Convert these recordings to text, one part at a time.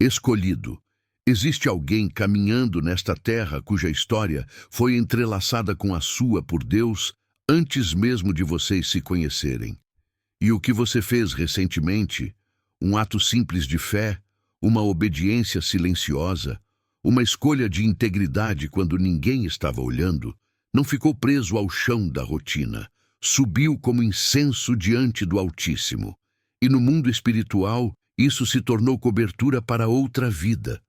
Escolhido. Existe alguém caminhando nesta terra cuja história foi entrelaçada com a sua por Deus antes mesmo de vocês se conhecerem. E o que você fez recentemente, um ato simples de fé, uma obediência silenciosa, uma escolha de integridade quando ninguém estava olhando, não ficou preso ao chão da rotina, subiu como incenso diante do Altíssimo. E no mundo espiritual, isso se tornou cobertura para outra vida.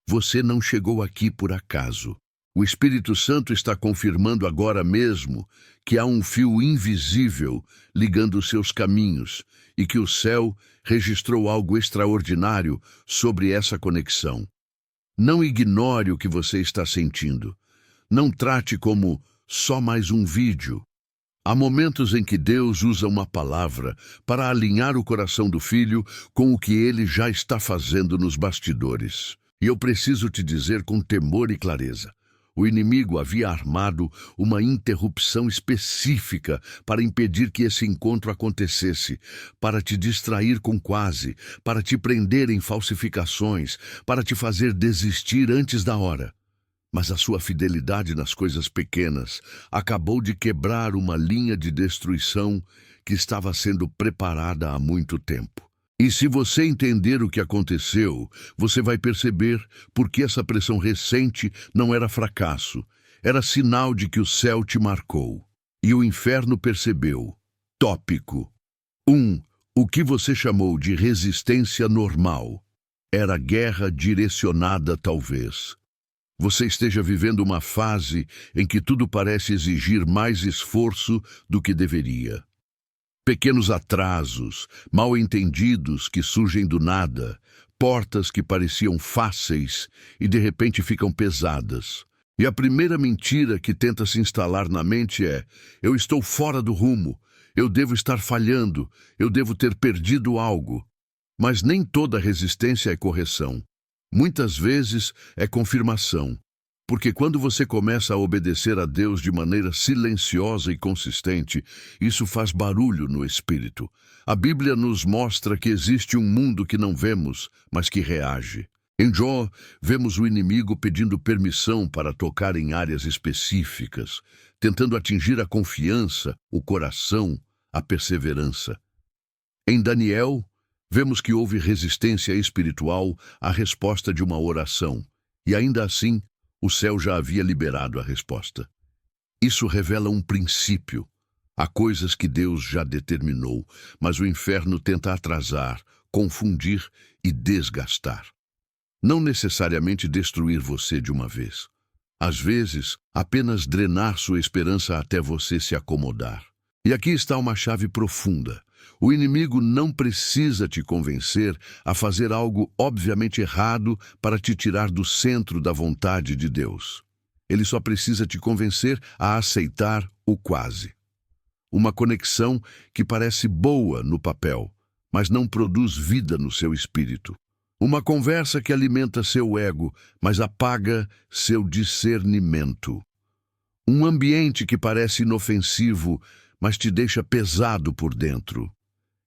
Você não chegou aqui por acaso. O Espírito Santo está confirmando agora mesmo que há um fio invisível ligando os seus caminhos e que o céu registrou algo extraordinário sobre essa conexão. Não ignore o que você está sentindo. Não trate como só mais um vídeo. Há momentos em que Deus usa uma palavra para alinhar o coração do filho com o que ele já está fazendo nos bastidores. E eu preciso te dizer com temor e clareza. O inimigo havia armado uma interrupção específica para impedir que esse encontro acontecesse, para te distrair com quase, para te prender em falsificações, para te fazer desistir antes da hora. Mas a sua fidelidade nas coisas pequenas acabou de quebrar uma linha de destruição que estava sendo preparada há muito tempo. E se você entender o que aconteceu, você vai perceber por que essa pressão recente não era fracasso, era sinal de que o céu te marcou. E o inferno percebeu. Tópico 1. O que você chamou de resistência normal era guerra direcionada, talvez. Você esteja vivendo uma fase em que tudo parece exigir mais esforço do que deveria. Pequenos atrasos, mal-entendidos que surgem do nada, portas que pareciam fáceis e de repente ficam pesadas. E a primeira mentira que tenta se instalar na mente é: eu estou fora do rumo, eu devo estar falhando, eu devo ter perdido algo. Mas nem toda resistência é correção. Muitas vezes é confirmação. Porque quando você começa a obedecer a Deus de maneira silenciosa e consistente, isso faz barulho no espírito. A Bíblia nos mostra que existe um mundo que não vemos, mas que reage. Em Jó, vemos o inimigo pedindo permissão para tocar em áreas específicas, tentando atingir a confiança, o coração, a perseverança. Em Daniel, vemos que houve resistência espiritual à resposta de uma oração, e ainda assim, o céu já havia liberado a resposta. Isso revela um princípio. Há coisas que Deus já determinou, mas o inferno tenta atrasar, confundir e desgastar. Não necessariamente destruir você de uma vez. Às vezes, apenas drenar sua esperança até você se acomodar. E aqui está uma chave profunda. O inimigo não precisa te convencer a fazer algo obviamente errado para te tirar do centro da vontade de Deus. Ele só precisa te convencer a aceitar o quase. Uma conexão que parece boa no papel, mas não produz vida no seu espírito. Uma conversa que alimenta seu ego, mas apaga seu discernimento. Um ambiente que parece inofensivo, mas te deixa pesado por dentro.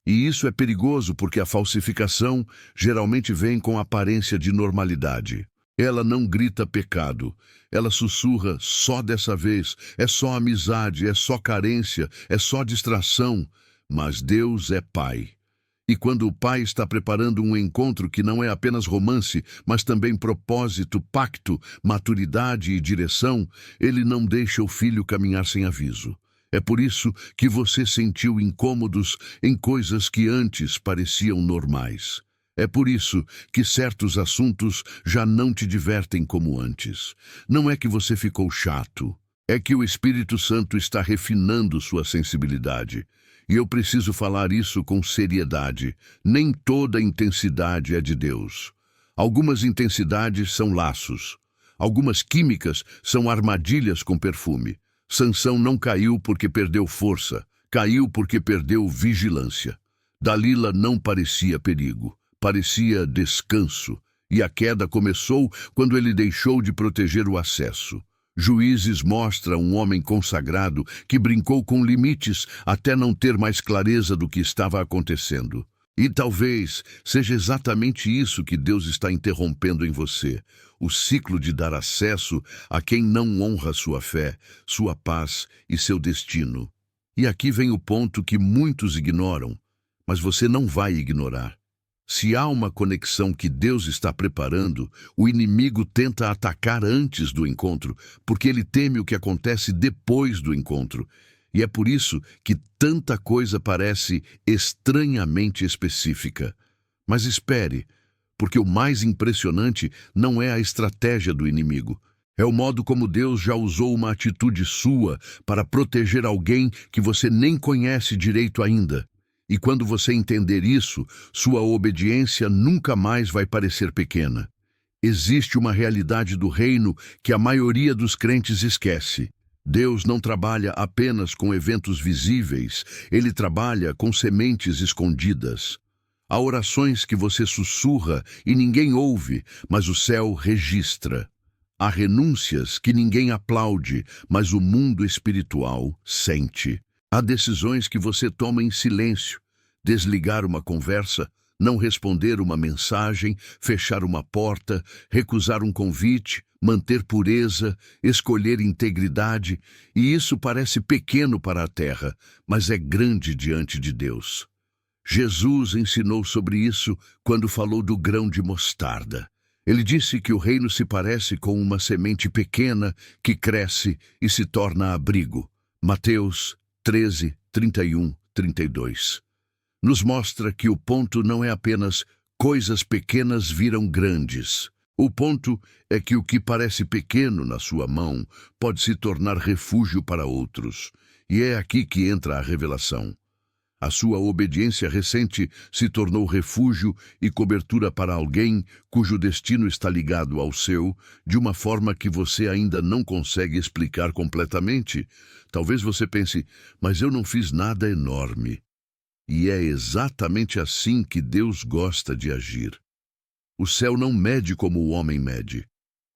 E isso é perigoso porque a falsificação geralmente vem com aparência de normalidade. Ela não grita pecado, ela sussurra só dessa vez, é só amizade, é só carência, é só distração, mas Deus é Pai. E quando o Pai está preparando um encontro que não é apenas romance, mas também propósito, pacto, maturidade e direção, Ele não deixa o filho caminhar sem aviso. É por isso que você sentiu incômodos em coisas que antes pareciam normais. É por isso que certos assuntos já não te divertem como antes. Não é que você ficou chato, é que o Espírito Santo está refinando sua sensibilidade. E eu preciso falar isso com seriedade. Nem toda intensidade é de Deus. Algumas intensidades são laços. Algumas químicas são armadilhas com perfume. Sansão não caiu porque perdeu força, caiu porque perdeu vigilância. Dalila não parecia perigo, parecia descanso, e a queda começou quando ele deixou de proteger o acesso. Juízes mostra um homem consagrado que brincou com limites até não ter mais clareza do que estava acontecendo. E talvez seja exatamente isso que Deus está interrompendo em você, o ciclo de dar acesso a quem não honra sua fé, sua paz e seu destino. E aqui vem o ponto que muitos ignoram, mas você não vai ignorar. Se há uma conexão que Deus está preparando, o inimigo tenta atacar antes do encontro, porque ele teme o que acontece depois do encontro. E é por isso que tanta coisa parece estranhamente específica. Mas espere, porque o mais impressionante não é a estratégia do inimigo. É o modo como Deus já usou uma atitude sua para proteger alguém que você nem conhece direito ainda. E quando você entender isso, sua obediência nunca mais vai parecer pequena. Existe uma realidade do reino que a maioria dos crentes esquece. Deus não trabalha apenas com eventos visíveis, ele trabalha com sementes escondidas. Há orações que você sussurra e ninguém ouve, mas o céu registra. Há renúncias que ninguém aplaude, mas o mundo espiritual sente. Há decisões que você toma em silêncio. Desligar uma conversa, não responder uma mensagem, fechar uma porta, recusar um convite, manter pureza, escolher integridade, e isso parece pequeno para a terra, mas é grande diante de Deus. Jesus ensinou sobre isso quando falou do grão de mostarda. Ele disse que o reino se parece com uma semente pequena que cresce e se torna abrigo. Mateus 13, 31, 32. Nos mostra que o ponto não é apenas coisas pequenas viram grandes. O ponto é que o que parece pequeno na sua mão pode se tornar refúgio para outros. E é aqui que entra a revelação. A sua obediência recente se tornou refúgio e cobertura para alguém cujo destino está ligado ao seu, de uma forma que você ainda não consegue explicar completamente. Talvez você pense, mas eu não fiz nada enorme. E é exatamente assim que Deus gosta de agir. O céu não mede como o homem mede.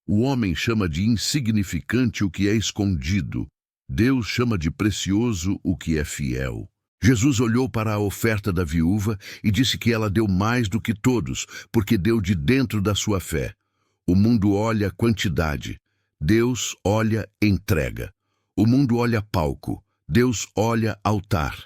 O homem chama de insignificante o que é escondido. Deus chama de precioso o que é fiel. Jesus olhou para a oferta da viúva e disse que ela deu mais do que todos, porque deu de dentro da sua fé. O mundo olha quantidade. Deus olha entrega. O mundo olha palco. Deus olha altar.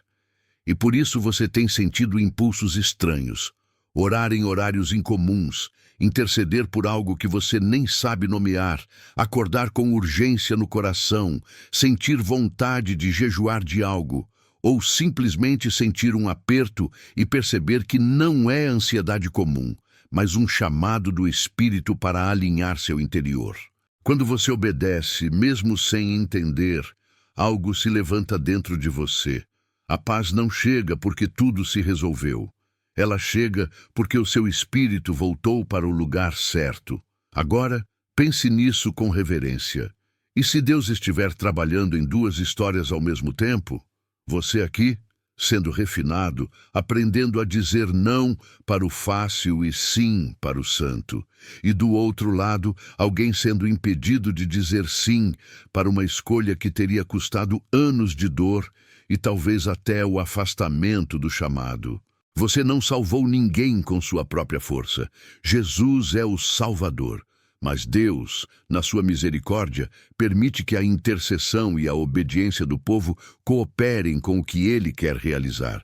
E por isso você tem sentido impulsos estranhos. Orar em horários incomuns, interceder por algo que você nem sabe nomear, acordar com urgência no coração, sentir vontade de jejuar de algo, ou simplesmente sentir um aperto e perceber que não é ansiedade comum, mas um chamado do Espírito para alinhar seu interior. Quando você obedece, mesmo sem entender, algo se levanta dentro de você. A paz não chega porque tudo se resolveu. Ela chega porque o seu espírito voltou para o lugar certo. Agora, pense nisso com reverência. E se Deus estiver trabalhando em duas histórias ao mesmo tempo? Você aqui, sendo refinado, aprendendo a dizer não para o fácil e sim para o santo. E do outro lado, alguém sendo impedido de dizer sim para uma escolha que teria custado anos de dor e talvez até o afastamento do chamado. Você não salvou ninguém com sua própria força. Jesus é o Salvador. Mas Deus, na sua misericórdia, permite que a intercessão e a obediência do povo cooperem com o que ele quer realizar.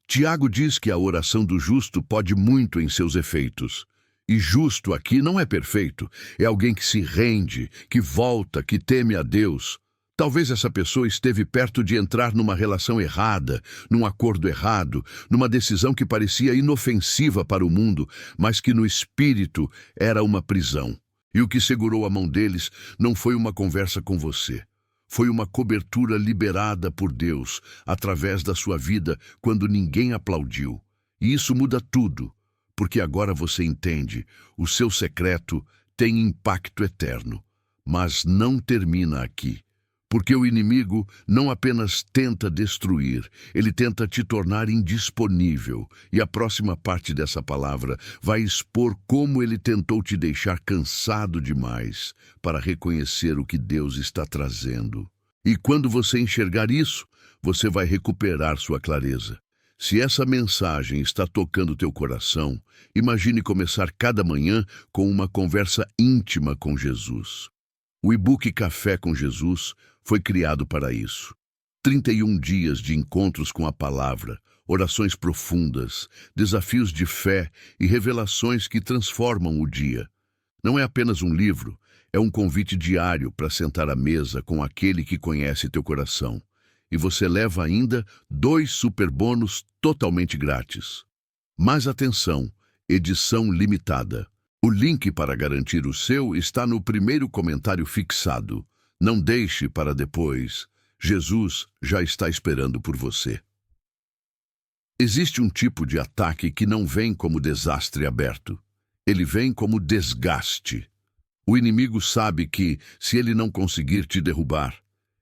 Tiago diz que a oração do justo pode muito em seus efeitos. E justo aqui não é perfeito, é alguém que se rende, que volta, que teme a Deus. Talvez essa pessoa esteve perto de entrar numa relação errada, num acordo errado, numa decisão que parecia inofensiva para o mundo, mas que no espírito era uma prisão. E o que segurou a mão deles não foi uma conversa com você. Foi uma cobertura liberada por Deus através da sua vida quando ninguém aplaudiu. E isso muda tudo, porque agora você entende, o seu secreto tem impacto eterno. Mas não termina aqui. Porque o inimigo não apenas tenta destruir, ele tenta te tornar indisponível. E a próxima parte dessa palavra vai expor como ele tentou te deixar cansado demais para reconhecer o que Deus está trazendo. E quando você enxergar isso, você vai recuperar sua clareza. Se essa mensagem está tocando teu coração, imagine começar cada manhã com uma conversa íntima com Jesus. O e-book Café com Jesus foi criado para isso. 31 dias de encontros com a palavra, orações profundas, desafios de fé e revelações que transformam o dia. Não é apenas um livro, é um convite diário para sentar à mesa com aquele que conhece teu coração. E você leva ainda 2 super bônus totalmente grátis. Mas atenção, edição limitada. O link para garantir o seu está no primeiro comentário fixado. Não deixe para depois. Jesus já está esperando por você. Existe um tipo de ataque que não vem como desastre aberto. Ele vem como desgaste. O inimigo sabe que, se ele não conseguir te derrubar,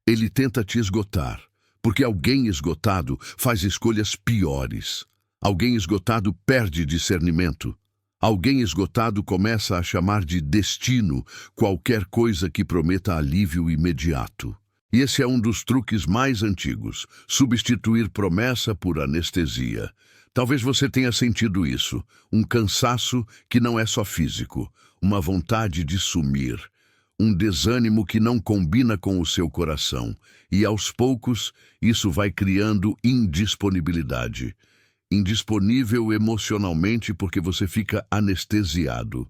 ele tenta te esgotar. Porque alguém esgotado faz escolhas piores. Alguém esgotado perde discernimento. Alguém esgotado começa a chamar de destino qualquer coisa que prometa alívio imediato. E esse é um dos truques mais antigos, substituir promessa por anestesia. Talvez você tenha sentido isso, um cansaço que não é só físico, uma vontade de sumir, um desânimo que não combina com o seu coração. E aos poucos, isso vai criando indisponibilidade. Indisponível emocionalmente porque você fica anestesiado.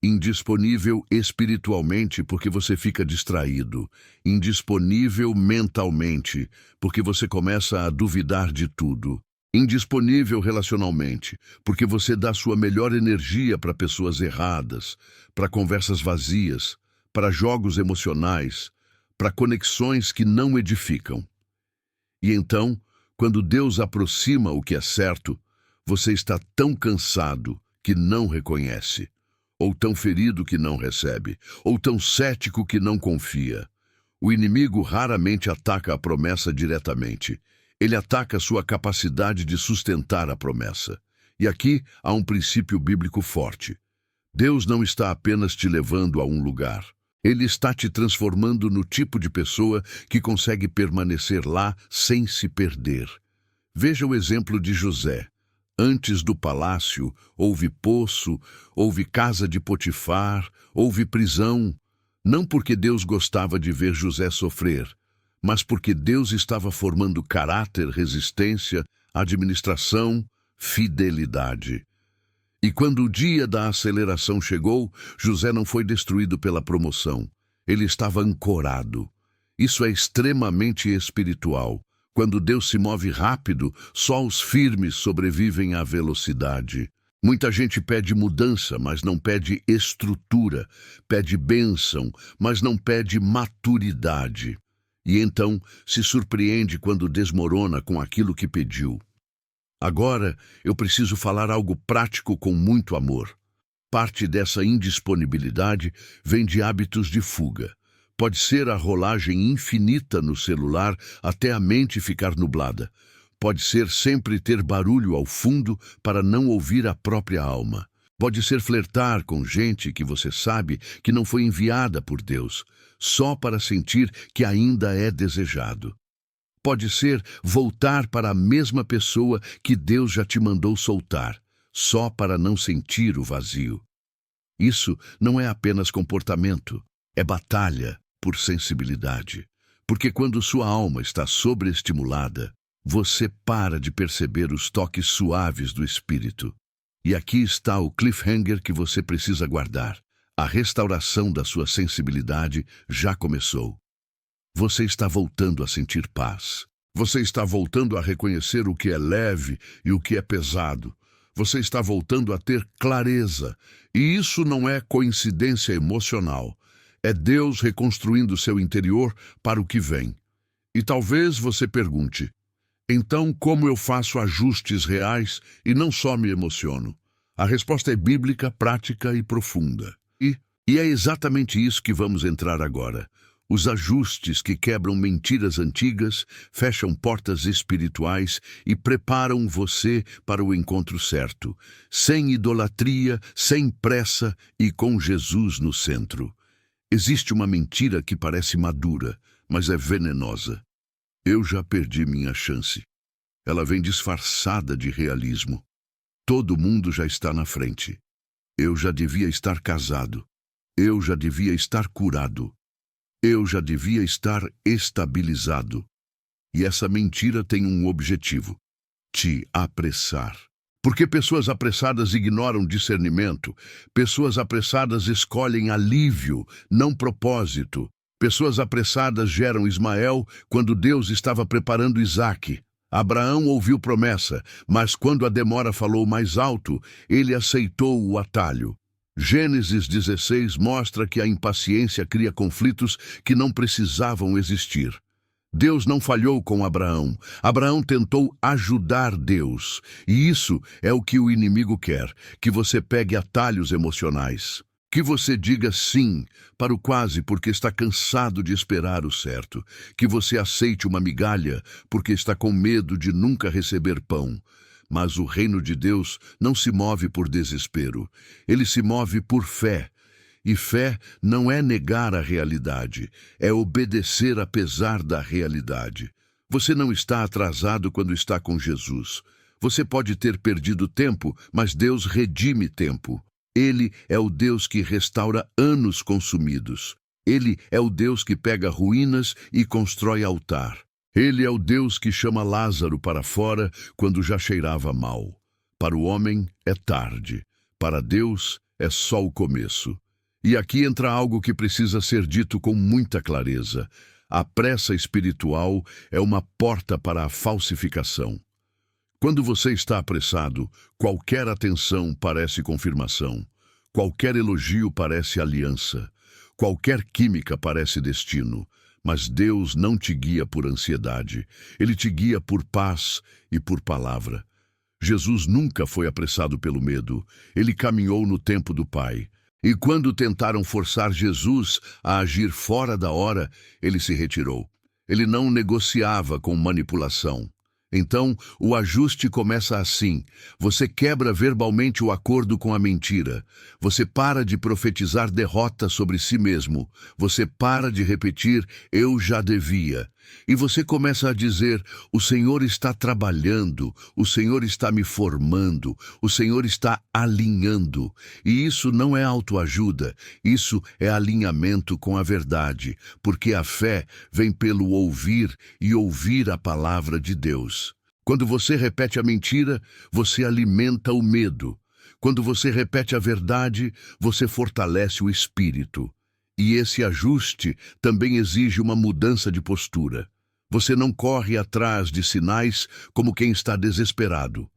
Indisponível espiritualmente porque você fica distraído. Indisponível mentalmente porque você começa a duvidar de tudo. Indisponível relacionalmente porque você dá sua melhor energia para pessoas erradas, para conversas vazias, para jogos emocionais, para conexões que não edificam. E então, quando Deus aproxima o que é certo, você está tão cansado que não reconhece, ou tão ferido que não recebe, ou tão cético que não confia. O inimigo raramente ataca a promessa diretamente. Ele ataca sua capacidade de sustentar a promessa. E aqui há um princípio bíblico forte. Deus não está apenas te levando a um lugar. Ele está te transformando no tipo de pessoa que consegue permanecer lá sem se perder. Veja o exemplo de José. Antes do palácio, houve poço, houve casa de Potifar, houve prisão. Não porque Deus gostava de ver José sofrer, mas porque Deus estava formando caráter, resistência, administração, fidelidade. E quando o dia da aceleração chegou, José não foi destruído pela promoção. Ele estava ancorado. Isso é extremamente espiritual. Quando Deus se move rápido, só os firmes sobrevivem à velocidade. Muita gente pede mudança, mas não pede estrutura. Pede bênção, mas não pede maturidade. E então se surpreende quando desmorona com aquilo que pediu. Agora, eu preciso falar algo prático com muito amor. Parte dessa indisponibilidade vem de hábitos de fuga. Pode ser a rolagem infinita no celular até a mente ficar nublada. Pode ser sempre ter barulho ao fundo para não ouvir a própria alma. Pode ser flertar com gente que você sabe que não foi enviada por Deus, só para sentir que ainda é desejado. Pode ser voltar para a mesma pessoa que Deus já te mandou soltar, só para não sentir o vazio. Isso não é apenas comportamento, é batalha por sensibilidade. Porque quando sua alma está sobreestimulada, você para de perceber os toques suaves do Espírito. E aqui está o cliffhanger que você precisa guardar. A restauração da sua sensibilidade já começou. Você está voltando a sentir paz. Você está voltando a reconhecer o que é leve e o que é pesado. Você está voltando a ter clareza. E isso não é coincidência emocional. É Deus reconstruindo seu interior para o que vem. E talvez você pergunte, então como eu faço ajustes reais e não só me emociono? A resposta é bíblica, prática e profunda. E é exatamente isso que vamos entrar agora. Os ajustes que quebram mentiras antigas, fecham portas espirituais e preparam você para o encontro certo, sem idolatria, sem pressa e com Jesus no centro. Existe uma mentira que parece madura, mas é venenosa. Eu já perdi minha chance. ela vem disfarçada de realismo. Todo mundo já está na frente. Eu já devia estar casado. Eu já devia estar curado. Eu já devia estar estabilizado. E essa mentira tem um objetivo: te apressar. Porque pessoas apressadas ignoram discernimento. Pessoas apressadas escolhem alívio, não propósito. Pessoas apressadas geram Ismael quando Deus estava preparando Isaque. Abraão ouviu promessa, mas quando a demora falou mais alto, ele aceitou o atalho. Gênesis 16 mostra que a impaciência cria conflitos que não precisavam existir. Deus não falhou com Abraão. Abraão tentou ajudar Deus. E isso é o que o inimigo quer, que você pegue atalhos emocionais. Que você diga sim para o quase porque está cansado de esperar o certo. Que você aceite uma migalha porque está com medo de nunca receber pão. Mas o reino de Deus não se move por desespero. Ele se move por fé. E fé não é negar a realidade, é obedecer apesar da realidade. Você não está atrasado quando está com Jesus. Você pode ter perdido tempo, mas Deus redime tempo. Ele é o Deus que restaura anos consumidos. Ele é o Deus que pega ruínas e constrói altar. Ele é o Deus que chama Lázaro para fora quando já cheirava mal. Para o homem é tarde. Para Deus é só o começo. E aqui entra algo que precisa ser dito com muita clareza. A pressa espiritual é uma porta para a falsificação. Quando você está apressado, qualquer atenção parece confirmação. Qualquer elogio parece aliança. Qualquer química parece destino. Mas Deus não te guia por ansiedade. Ele te guia por paz e por palavra. Jesus nunca foi apressado pelo medo. Ele caminhou no tempo do Pai. E quando tentaram forçar Jesus a agir fora da hora, ele se retirou. Ele não negociava com manipulação. Então, o ajuste começa assim. Você quebra verbalmente o acordo com a mentira. Você para de profetizar derrota sobre si mesmo. Você para de repetir, eu já devia. E você começa a dizer, o Senhor está trabalhando, o Senhor está me formando, o Senhor está alinhando. E isso não é autoajuda, isso é alinhamento com a verdade, porque a fé vem pelo ouvir e ouvir a palavra de Deus. Quando você repete a mentira, você alimenta o medo. Quando você repete a verdade, você fortalece o espírito. E esse ajuste também exige uma mudança de postura. Você não corre atrás de sinais como quem está desesperado.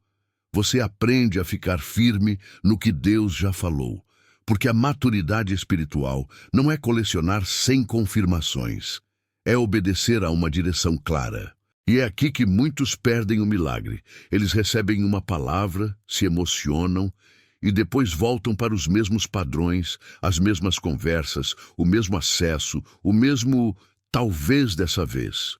Você aprende a ficar firme no que Deus já falou. Porque a maturidade espiritual não é colecionar 100 confirmações. É obedecer a uma direção clara. E é aqui que muitos perdem o milagre. Eles recebem uma palavra, se emocionam, e depois voltam para os mesmos padrões, as mesmas conversas, o mesmo acesso, o mesmo talvez dessa vez.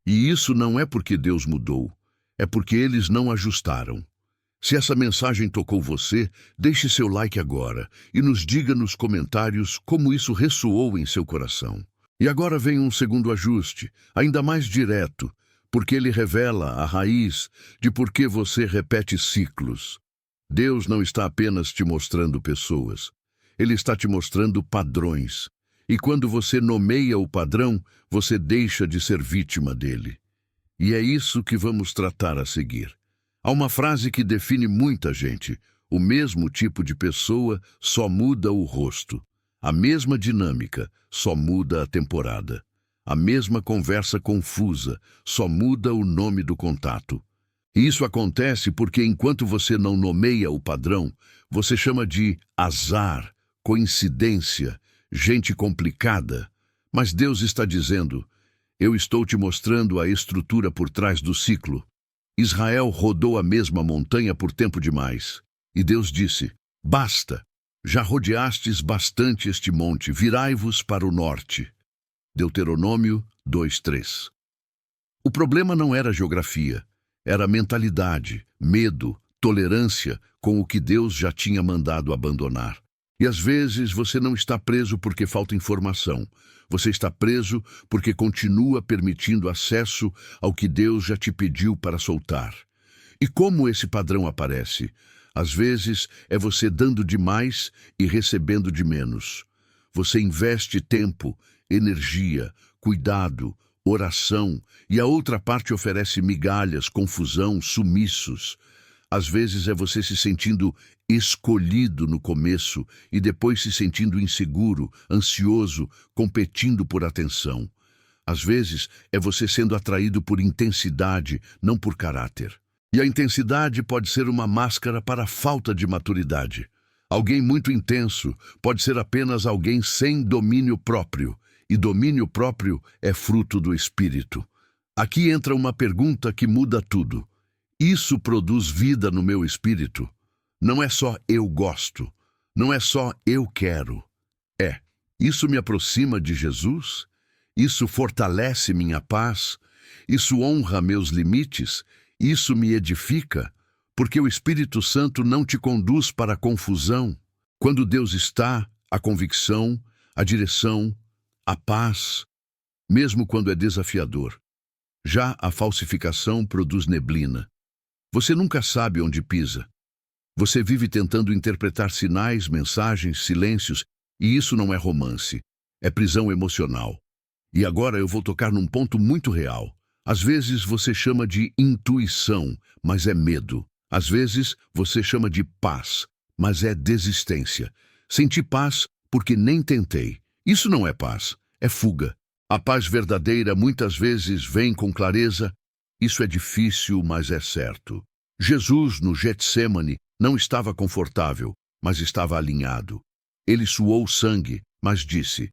E isso não é porque Deus mudou, é porque eles não ajustaram. Se essa mensagem tocou você, deixe seu like agora e nos diga nos comentários como isso ressoou em seu coração. E agora vem um segundo ajuste, ainda mais direto, porque ele revela a raiz de por que você repete ciclos. Deus não está apenas te mostrando pessoas, Ele está te mostrando padrões. E quando você nomeia o padrão, você deixa de ser vítima dele. E é isso que vamos tratar a seguir. Há uma frase que define muita gente: o mesmo tipo de pessoa só muda o rosto. A mesma dinâmica só muda a temporada. A mesma conversa confusa só muda o nome do contato. E isso acontece porque enquanto você não nomeia o padrão, você chama de azar, coincidência, gente complicada. Mas Deus está dizendo, eu estou te mostrando a estrutura por trás do ciclo. Israel rodou a mesma montanha por tempo demais. E Deus disse, basta, já rodeastes bastante este monte, virai-vos para o norte. Deuteronômio 2:3. O problema não era a geografia. Era mentalidade, medo, tolerância com o que Deus já tinha mandado abandonar. E às vezes você não está preso porque falta informação. Você está preso porque continua permitindo acesso ao que Deus já te pediu para soltar. E como esse padrão aparece? Às vezes é você dando demais e recebendo de menos. Você investe tempo, energia, cuidado, oração, e a outra parte oferece migalhas, confusão, sumiços. Às vezes é você se sentindo escolhido no começo e depois se sentindo inseguro, ansioso, competindo por atenção. Às vezes é você sendo atraído por intensidade, não por caráter. E a intensidade pode ser uma máscara para a falta de maturidade. Alguém muito intenso pode ser apenas alguém sem domínio próprio, e domínio próprio é fruto do Espírito. Aqui entra uma pergunta que muda tudo. Isso produz vida no meu espírito? Não é só eu gosto, não é só eu quero. Isso me aproxima de Jesus? Isso fortalece minha paz? Isso honra meus limites? Isso me edifica? Porque o Espírito Santo não te conduz para a confusão. Quando Deus está, a convicção, a direção, a paz, mesmo quando é desafiador. Já a falsificação produz neblina. Você nunca sabe onde pisa. Você vive tentando interpretar sinais, mensagens, silêncios, e isso não é romance, é prisão emocional. E agora eu vou tocar num ponto muito real. Às vezes você chama de intuição, mas é medo. Às vezes você chama de paz, mas é desistência. Senti paz porque nem tentei. Isso não é paz, é fuga. A paz verdadeira muitas vezes vem com clareza. Isso é difícil, mas é certo. Jesus, no Getsêmani, não estava confortável, mas estava alinhado. Ele suou sangue, mas disse: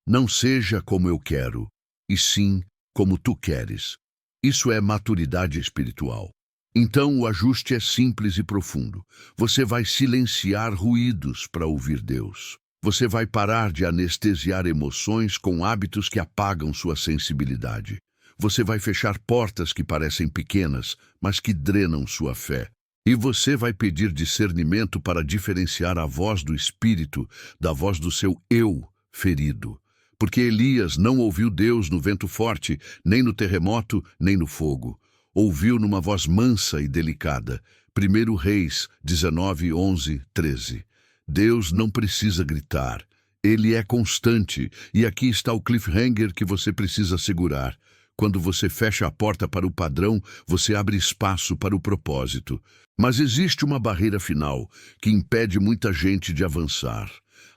"Não seja como eu quero, e sim como tu queres." Isso é maturidade espiritual. Então o ajuste é simples e profundo. Você vai silenciar ruídos para ouvir Deus. Você vai parar de anestesiar emoções com hábitos que apagam sua sensibilidade. Você vai fechar portas que parecem pequenas, mas que drenam sua fé. E você vai pedir discernimento para diferenciar a voz do Espírito da voz do seu eu ferido. Porque Elias não ouviu Deus no vento forte, nem no terremoto, nem no fogo. Ouviu numa voz mansa e delicada. 1 Reis 19, 11, 13. Deus não precisa gritar. Ele é constante. E aqui está o cliffhanger que você precisa segurar. Quando você fecha a porta para o padrão, você abre espaço para o propósito. Mas existe uma barreira final que impede muita gente de avançar.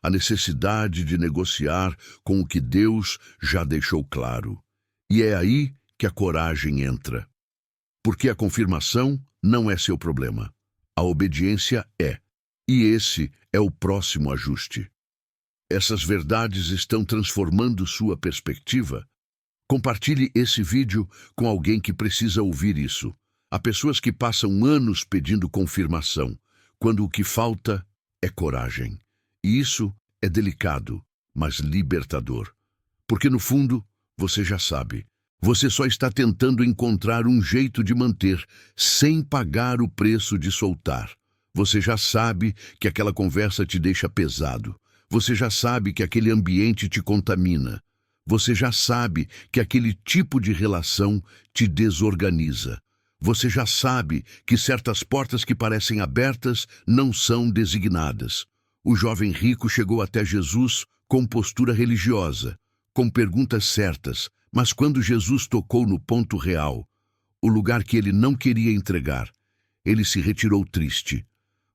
A necessidade de negociar com o que Deus já deixou claro. E é aí que a coragem entra. Porque a confirmação não é seu problema. A obediência é. E esse é o próximo ajuste. Essas verdades estão transformando sua perspectiva? Compartilhe esse vídeo com alguém que precisa ouvir isso. Há pessoas que passam anos pedindo confirmação, quando o que falta é coragem. E isso é delicado, mas libertador. Porque no fundo, você já sabe. Você só está tentando encontrar um jeito de manter, sem pagar o preço de soltar. Você já sabe que aquela conversa te deixa pesado. Você já sabe que aquele ambiente te contamina. Você já sabe que aquele tipo de relação te desorganiza. Você já sabe que certas portas que parecem abertas não são designadas. O jovem rico chegou até Jesus com postura religiosa, com perguntas certas, mas quando Jesus tocou no ponto real, o lugar que ele não queria entregar, ele se retirou triste.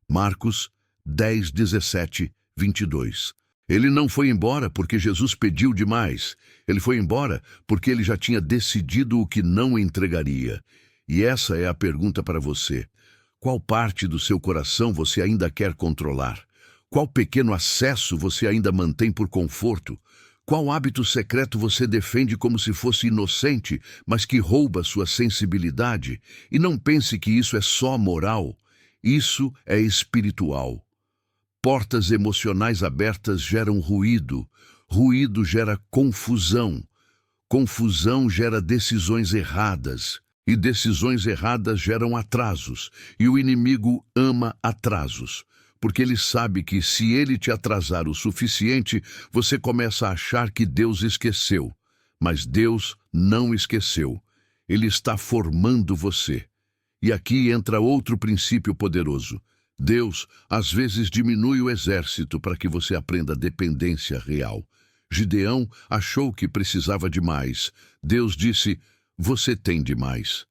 Marcos 10, 17, 22. Ele não foi embora porque Jesus pediu demais. Ele foi embora porque ele já tinha decidido o que não entregaria. E essa é a pergunta para você. Qual parte do seu coração você ainda quer controlar? Qual pequeno acesso você ainda mantém por conforto? Qual hábito secreto você defende como se fosse inocente, mas que rouba sua sensibilidade? E não pense que isso é só moral. Isso é espiritual. Portas emocionais abertas geram ruído. Ruído gera confusão. Confusão gera decisões erradas. E decisões erradas geram atrasos. E o inimigo ama atrasos. porque ele sabe que se ele te atrasar o suficiente, você começa a achar que Deus esqueceu. Mas Deus não esqueceu. Ele está formando você. E aqui entra outro princípio poderoso. Deus, às vezes, diminui o exército para que você aprenda dependência real. Gideão achou que precisava de mais. Deus disse, você tem demais.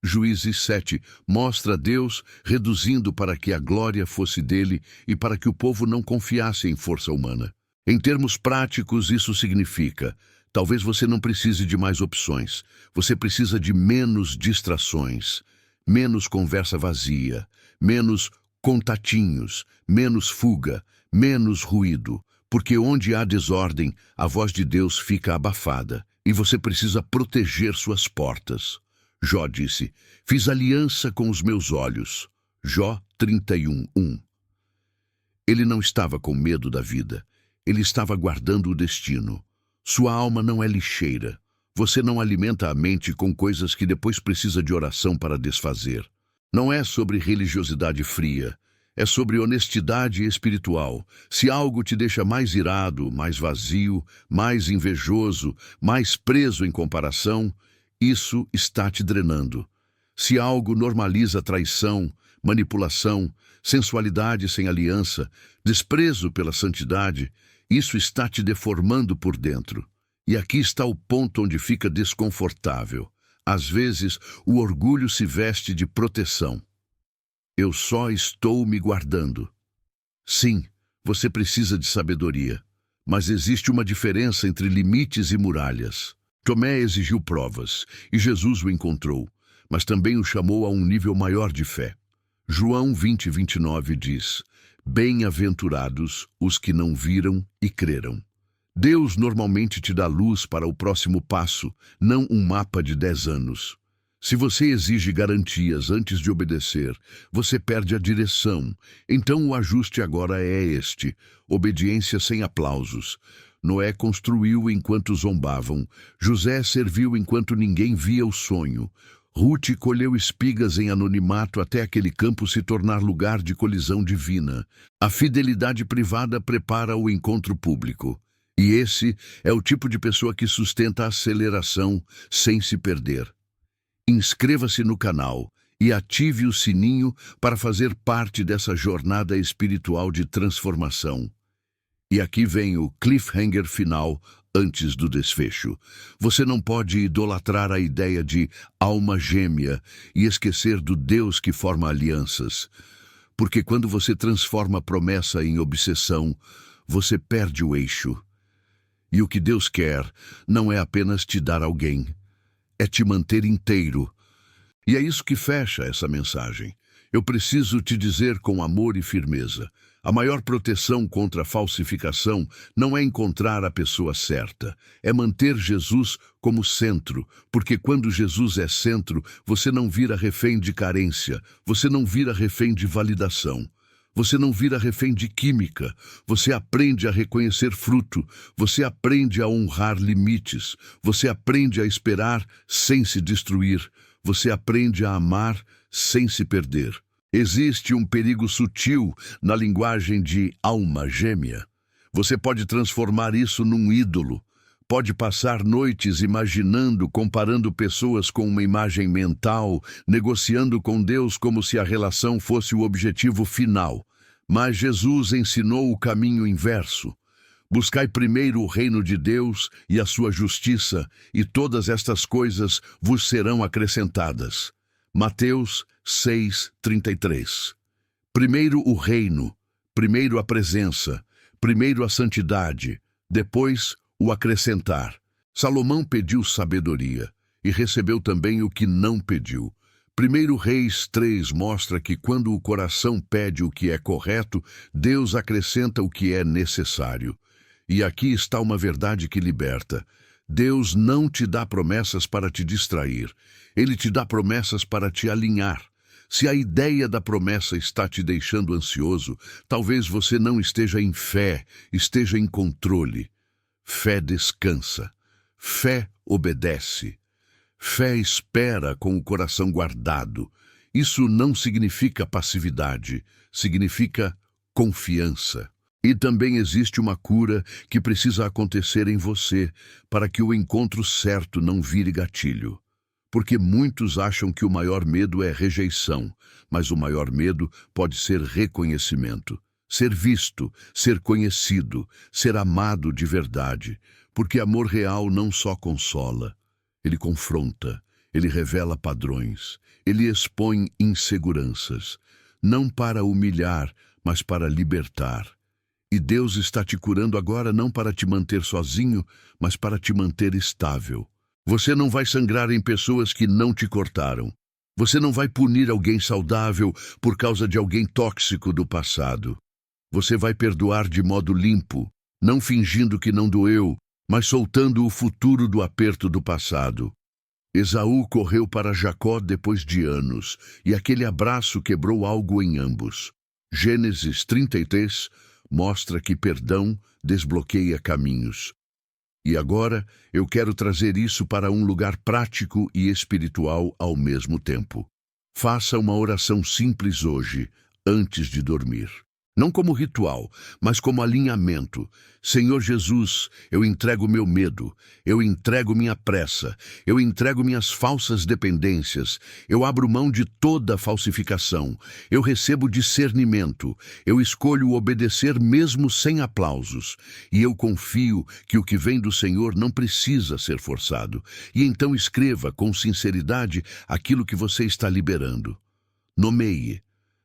Juízes 7 mostra Deus reduzindo para que a glória fosse dele e para que o povo não confiasse em força humana. Em termos práticos, isso significa: talvez você não precise de mais opções. Você precisa de menos distrações, menos conversa vazia, menos contatinhos, menos fuga, menos ruído. Porque onde há desordem, a voz de Deus fica abafada e você precisa proteger suas portas. Jó disse, fiz aliança com os meus olhos. Jó 31:1. Ele não estava com medo da vida. Ele estava guardando o destino. Sua alma não é lixeira. Você não alimenta a mente com coisas que depois precisa de oração para desfazer. Não é sobre religiosidade fria. É sobre honestidade espiritual. Se algo te deixa mais irado, mais vazio, mais invejoso, mais preso em comparação, isso está te drenando. Se algo normaliza traição, manipulação, sensualidade sem aliança, desprezo pela santidade, isso está te deformando por dentro. E aqui está o ponto onde fica desconfortável. Às vezes, o orgulho se veste de proteção. Eu só estou me guardando. Sim, você precisa de sabedoria, mas existe uma diferença entre limites e muralhas. Tomé exigiu provas, e Jesus o encontrou, mas também o chamou a um nível maior de fé. João 20:29 diz, bem-aventurados os que não viram e creram. Deus normalmente te dá luz para o próximo passo, não um mapa de 10 anos. Se você exige garantias antes de obedecer, você perde a direção. Então o ajuste agora é este: obediência sem aplausos. Noé construiu enquanto zombavam. José serviu enquanto ninguém via o sonho. Ruth colheu espigas em anonimato até aquele campo se tornar lugar de colisão divina. A fidelidade privada prepara o encontro público. E esse é o tipo de pessoa que sustenta a aceleração sem se perder. Inscreva-se no canal e ative o sininho para fazer parte dessa jornada espiritual de transformação. E aqui vem o cliffhanger final antes do desfecho. Você não pode idolatrar a ideia de alma gêmea e esquecer do Deus que forma alianças. Porque quando você transforma a promessa em obsessão, você perde o eixo. E o que Deus quer não é apenas te dar alguém, é te manter inteiro. E é isso que fecha essa mensagem. Eu preciso te dizer com amor e firmeza: a maior proteção contra a falsificação não é encontrar a pessoa certa, é manter Jesus como centro, porque quando Jesus é centro, você não vira refém de carência, você não vira refém de validação. Você não vira refém de química, você aprende a reconhecer fruto, você aprende a honrar limites, você aprende a esperar sem se destruir, você aprende a amar sem se perder. Existe um perigo sutil na linguagem de alma gêmea. Você pode transformar isso num ídolo. Pode passar noites imaginando, comparando pessoas com uma imagem mental, negociando com Deus como se a relação fosse o objetivo final. Mas Jesus ensinou o caminho inverso. Buscai primeiro o reino de Deus e a sua justiça, e todas estas coisas vos serão acrescentadas. Mateus 6:33. Primeiro o reino, primeiro a presença, primeiro a santidade, depois o acrescentar. Salomão pediu sabedoria e recebeu também o que não pediu. 1 Reis 3 mostra que quando o coração pede o que é correto, Deus acrescenta o que é necessário. E aqui está uma verdade que liberta. Deus não te dá promessas para te distrair. Ele te dá promessas para te alinhar. Se a ideia da promessa está te deixando ansioso, talvez você não esteja em fé, esteja em controle. Fé descansa. Fé obedece. Fé espera com o coração guardado. Isso não significa passividade, significa confiança. E também existe uma cura que precisa acontecer em você para que o encontro certo não vire gatilho. Porque muitos acham que o maior medo é rejeição, mas o maior medo pode ser reconhecimento. Ser visto, ser conhecido, ser amado de verdade. Porque amor real não só consola, ele confronta, ele revela padrões, ele expõe inseguranças. Não para humilhar, mas para libertar. E Deus está te curando agora não para te manter sozinho, mas para te manter estável. Você não vai sangrar em pessoas que não te cortaram. Você não vai punir alguém saudável por causa de alguém tóxico do passado. Você vai perdoar de modo limpo, não fingindo que não doeu, mas soltando o futuro do aperto do passado. Esaú correu para Jacó depois de anos, e aquele abraço quebrou algo em ambos. Gênesis 33 mostra que perdão desbloqueia caminhos. E agora eu quero trazer isso para um lugar prático e espiritual ao mesmo tempo. Faça uma oração simples hoje, antes de dormir. Não como ritual, mas como alinhamento. Senhor Jesus, eu entrego meu medo, eu entrego minha pressa, eu entrego minhas falsas dependências, eu abro mão de toda falsificação, eu recebo discernimento, eu escolho obedecer mesmo sem aplausos, e eu confio que o que vem do Senhor não precisa ser forçado. E então escreva com sinceridade aquilo que você está liberando. Nomeie.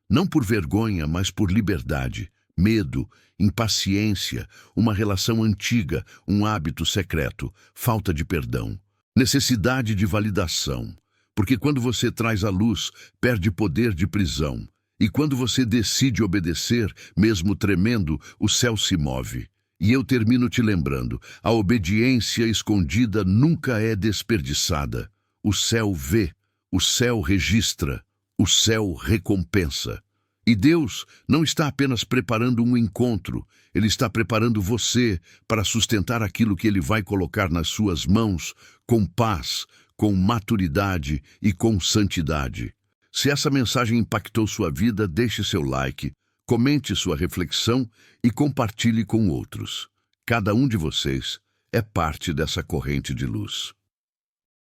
Não por vergonha, mas por liberdade, medo, impaciência, uma relação antiga, um hábito secreto, falta de perdão, necessidade de validação. Porque quando você traz à luz, perde poder de prisão. E quando você decide obedecer, mesmo tremendo, o céu se move. E eu termino te lembrando, a obediência escondida nunca é desperdiçada. O céu vê, o céu registra. O céu recompensa. E Deus não está apenas preparando um encontro, Ele está preparando você para sustentar aquilo que Ele vai colocar nas suas mãos com paz, com maturidade e com santidade. Se essa mensagem impactou sua vida, deixe seu like, comente sua reflexão e compartilhe com outros. Cada um de vocês é parte dessa corrente de luz.